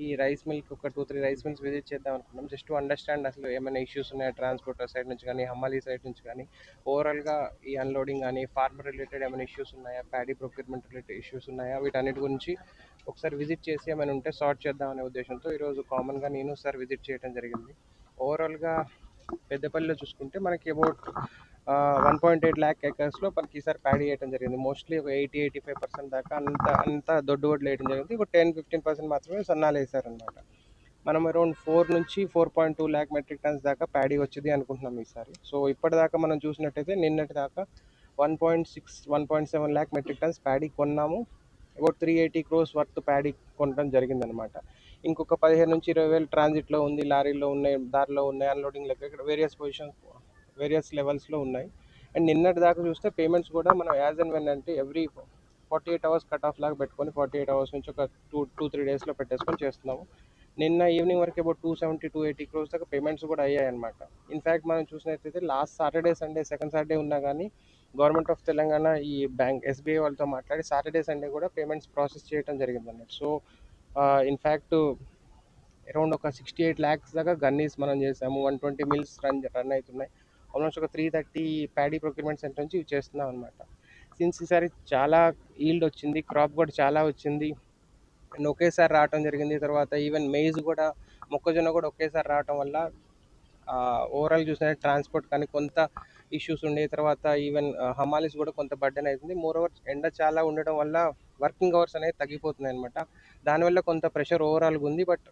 ఈ rice milk ఒక 2-3 rice mills visit చేద్దాం అనుకున్నాం. జస్ట్ టు అండర్‌స్టాండ్ అసలు ఏమైనా ఇష్యూస్ ఉన్నాయా ట్రాన్స్‌పోర్టర్ సైడ్ నుంచి గానీ, హమాలీ సైడ్ నుంచి గానీ, ఓవరాల్‌గా ఈ అన్‌లోడింగ్ గానీ, ఫార్మర్ రిలేటెడ్ ఏమైనా ఇష్యూస్ ఉన్నాయా, ప్యాడీ ప్రొక్యూర్‌మెంట్ రిలేటెడ్ ఇష్యూస్ ఉన్నాయా, వీటన్నిటి గురించి ఒకసారి విజిట్ చేసి ఏమైనా ఉంటే సార్ట్ చేద్దాం అనే ఉద్దేశంతో ఈరోజు కామన్‌గా నేను సార్ విజిట్ చేయడం జరిగింది. ఓవరాల్‌గా పెద్దపల్లిలో చూసుకుంటే మనకి అబౌట్ 1.8 ల్యాక్ ఎకర్స్లో మనకి ఈసారి ప్యాడీ వేయడం జరిగింది. మోస్ట్లీ ఒక 80-85% దాకా అంతా దొడ్డు వడ్లు వేయడం జరిగింది. ఒక 10-15% మాత్రమే సన్నాలు వేసారనమాట. మనం అరౌండ్ 4 నుంచి 4.2 ల్యాక్ మెట్రిక్ టన్స్ దాకా ప్యాడీ వచ్చింది అనుకుంటున్నాం ఈసారి. సో ఇప్పటిదాకా మనం చూసినట్టయితే నిన్నటి దాకా 1.6-1.7 ల్యాక్ మెట్రిక్ టన్స్ ప్యాడీ కొన్నాము. అబౌట్ 380 క్రోర్స్ వర్త్ ప్యాడీ కొనడం జరిగిందనమాట. ఇంకొక 15-20 వేలు ట్రాన్సిట్లో ఉంది, లారీలో ఉన్నాయి, దారిలో ఉన్నాయి, అన్లోడింగ్ లెక్క ఇక్కడ వేరియస్ లెవెల్స్లో ఉన్నాయి. అండ్ నిన్నటి దాకా చూస్తే పేమెంట్స్ కూడా మనం యాజ్ అండ్ వెన్ అంటే ఎవ్రీ 48 అవర్స్ కట్ ఆఫ్ లాగా పెట్టుకొని 48 అవర్స్ నుంచి ఒక 2-3 డేస్లో పెట్టేసుకొని చేస్తున్నాము. నిన్న ఈవినింగ్ వరకు అబౌట్ 270-280 క్రోర్స్ దాకా పేమెంట్స్ కూడా అయ్యాయి అనమాట. ఇన్ఫ్యాక్ట్ మనం చూసినట్లయితే last Saturday Sunday second Saturday ఉన్నా కానీ గవర్నమెంట్ ఆఫ్ తెలంగాణ ఈ బ్యాంక్ ఎస్బీఐ వాళ్ళతో మాట్లాడి సాటర్డే సండే కూడా పేమెంట్స్ ప్రాసెస్ చేయడం జరిగింది అన్నట్టు. సో ఇన్ఫ్యాక్ట్ అరౌండ్ ఒక 68 ల్యాక్స్ దాకా గన్నీస్ మనం చేసాము. 120 మిల్స్ రన్ అవుతున్నాయి. ఆల్మోస్ట్ ఒక 330 ప్యాడీ ప్రొక్యూర్మెంట్ సెంటర్ నుంచి ఇవి చేస్తున్నాం అనమాట. సిన్స్ ఈసారి చాలా ఈల్డ్ వచ్చింది, క్రాప్ కూడా చాలా వచ్చింది అండ్ ఒకేసారి రావటం జరిగింది. తర్వాత ఈవెన్ మెయిజ్ కూడా, మొక్కజొన్న కూడా ఒకేసారి రావటం వల్ల ఓవరాల్ చూసిన ట్రాన్స్పోర్ట్ కానీ కొంత ఇష్యూస్ ఉండే, తర్వాత ఈవెన్ హమాలీస్ కూడా కొంత బర్డెన్ అవుతుంది. మోర్ ఓవర్ ఎండ చాలా ఉండడం వల్ల వర్కింగ్ అవర్స్ అనేది తగ్గిపోతున్నాయి అనమాట. దానివల్ల కొంత ప్రెషర్ ఓవరాల్గా ఉంది. బట్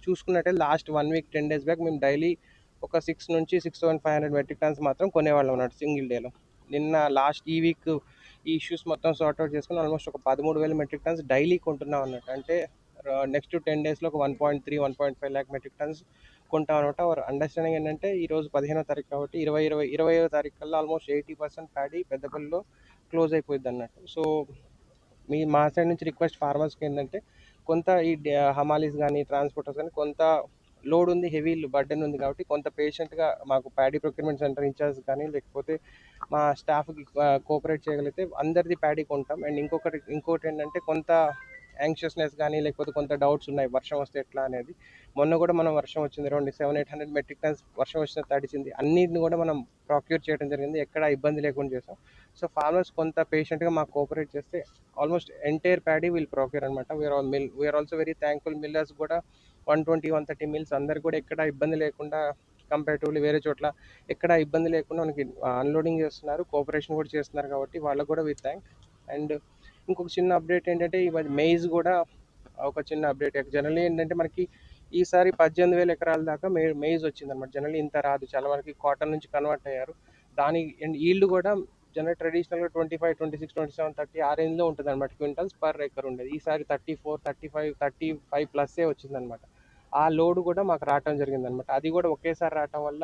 చూసుకున్నట్టే లాస్ట్ 1 వీక్ 10 డేస్ బ్యాక్ మేము డైలీ ఒక 6,000-6,500 మెట్రిక్ టన్స్ మాత్రం కొనేవాళ్ళం అన్నట్టు సింగిల్ డేలో. నిన్న లాస్ట్ ఈ వీక్ ఈ ఇష్యూస్ మొత్తం సార్ట్అవుట్ చేసుకుని ఆల్మోస్ట్ ఒక 13,000 మెట్రిక్ టన్స్ డైలీ కొంటున్నాం అన్నట్టు. అంటే నెక్స్ట్ 10 డేస్లో ఒక 1.3-1.5 ల్యాక్ మెట్రిక్ టన్స్ కొంటాం అనమాట. అవర్ అండర్స్టాండింగ్ ఏంటంటే ఈరోజు 15వ తారీఖు కాబట్టి 20వ తారీఖు కల్లా ఆల్మోస్ట్ 80% ప్యాడీ పెద్దపల్లిలో క్లోజ్ అయిపోయింది అన్నట్టు. సో మా సైడ్ నుంచి రిక్వెస్ట్ ఫార్మర్స్కి ఏంటంటే కొంత ఈ హమాలీస్ కానీ ట్రాన్స్పోర్టర్స్ కానీ కొంత లోడ్ ఉంది, హెవీ బర్డెన్ ఉంది కాబట్టి కొంత పేషెంట్గా మాకు ప్యాడీ ప్రొక్యూర్మెంట్ సెంటర్ ఇన్ఛార్జ్ కానీ లేకపోతే మా స్టాఫ్కి కోఆపరేట్ చేయగలిగితే అందరిది ప్యాడీ కొంటాం. అండ్ ఇంకోటి ఏంటంటే కొంత యాంగ్షియస్నెస్ కానీ లేకపోతే కొంత డౌట్స్ ఉన్నాయి వర్షం వస్తే ఎట్లా అనేది. మొన్న కూడా మనం వర్షం వచ్చింది, అరౌండ్ 700-800 మెట్రిక్ టన్స్ వర్షం వచ్చిన తడిచింది. అన్నిటిని కూడా మనం ప్రొక్యూర్ చేయడం జరిగింది, ఎక్కడ ఇబ్బంది లేకుండా చేసాం. సో ఫార్మర్స్ కొంత పేషెంట్గా మాకు కోఆపరేట్ చేస్తే almost entire paddy will procure అనమాట. We are also very thankful. Millers కూడా 120-130 మిల్స్ అందరు కూడా ఎక్కడ ఇబ్బంది లేకుండా కంపారిటివ్లీ వేరే చోట్ల ఎక్కడ ఇబ్బంది లేకుండా మనకి అన్లోడింగ్ చేస్తున్నారు, కోఆపరేషన్ కూడా చేస్తున్నారు కాబట్టి వాళ్ళకు కూడా వి థ్యాంక్. అండ్ ఇంకొక చిన్న అప్డేట్ ఏంటంటే ఇవాళ మెయిజ్ కూడా ఒక చిన్న అప్డేట్. జనరల్లీ ఏంటంటే మనకి ఈసారి 18,000 ఎకరాల దాకా మెయిజ్ వచ్చిందనమాట. జనరల్లీ ఇంత రాదు, చాలా వరకు కాటన్ నుంచి కన్వర్ట్ అయ్యారు. దాని అండ్ ఈల్డ్ కూడా జనరల్ ట్రెడిషనల్గా 25, 26, 27, 30 ఆ రేంజ్లో ఉంటుంది అనమాట క్వింటల్స్ పర్ ఎకర్ ఉండేది. ఈసారి 34, 35 ప్లస్సే వచ్చిందనమాట. ఆ లోడ్ కూడా మాకు రావటం జరిగిందనమాట. అది కూడా ఒకేసారి రావటం వల్ల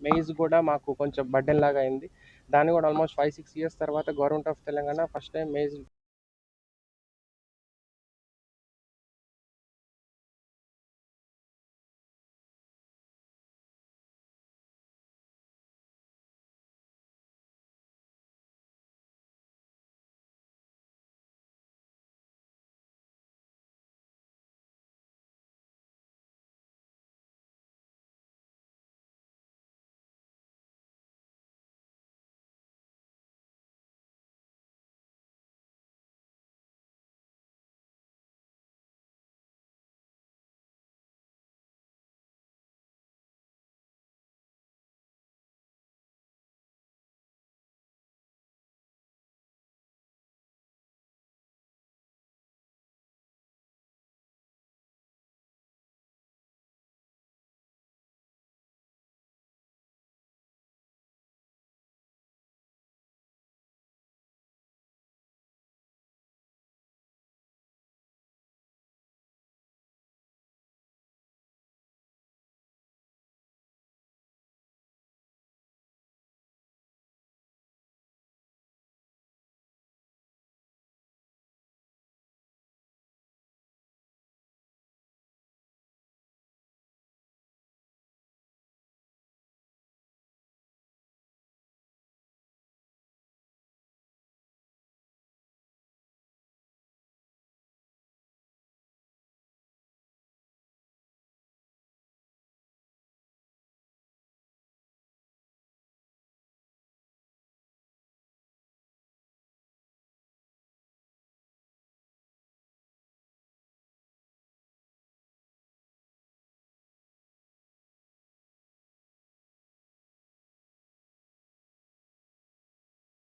మెయిజ్ కూడా మాకు కొంచెం బర్డెన్ లాగా అయింది. దాన్ని కూడా ఆల్మోస్ట్ 5-6 ఇయర్స్ తర్వాత government of Telangana first time maize